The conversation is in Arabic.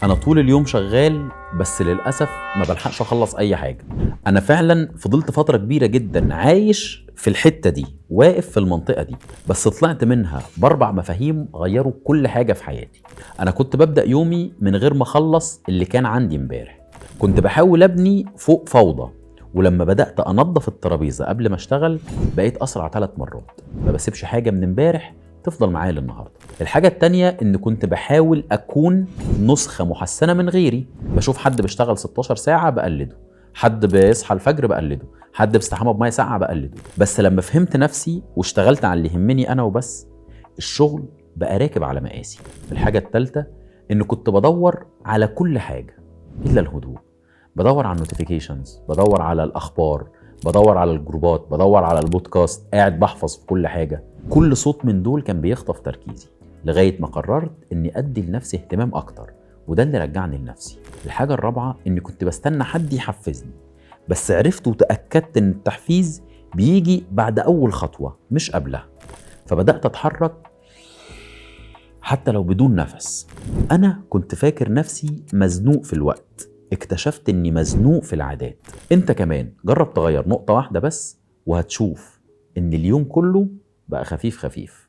انا طول اليوم شغال، بس للاسف ما بلحقش اخلص اي حاجه. انا فعلا فضلت فتره كبيره جدا عايش في الحته دي، واقف في المنطقه دي، بس طلعت منها باربع مفاهيم غيروا كل حاجه في حياتي. انا كنت ببدا يومي من غير ما اخلص اللي كان عندي امبارح. كنت بحاول ابني فوق فوضى، ولما بدات انظف الترابيزه قبل ما اشتغل بقيت اسرع 3 مرات. ما بسيبش حاجه من امبارح تفضل معايا للنهارده. الحاجه التانيه ان كنت بحاول اكون نسخه محسنه من غيري. بشوف حد بيشتغل 16 ساعه بقلده، حد بيصحى الفجر بقلده، حد بيستحمى بميه ساقعه بقلده. بس لما فهمت نفسي واشتغلت على اللي يهمني انا وبس، الشغل بقى راكب على مقاسي. الحاجه التالته ان كنت بدور على كل حاجه الا الهدوء. بدور على النوتيفيكيشنز، بدور على الاخبار، بدور على الجروبات، بدور على البودكاست، قاعد بحفظ في كل حاجه. كل صوت من دول كان بيخطف تركيزي، لغايه ما قررت اني ادي لنفسي اهتمام اكتر، وده اللي رجعني لنفسي. الحاجه الرابعه اني كنت بستنى حد يحفزني، بس عرفت وتاكدت ان التحفيز بيجي بعد اول خطوه مش قبلها. فبدات اتحرك حتى لو بدون نفس. انا كنت فاكر نفسي مزنوق في الوقت، اكتشفت اني مزنوق في العادات. انت كمان جرب تغير نقطة واحدة بس، وهتشوف ان اليوم كله بقى خفيف خفيف.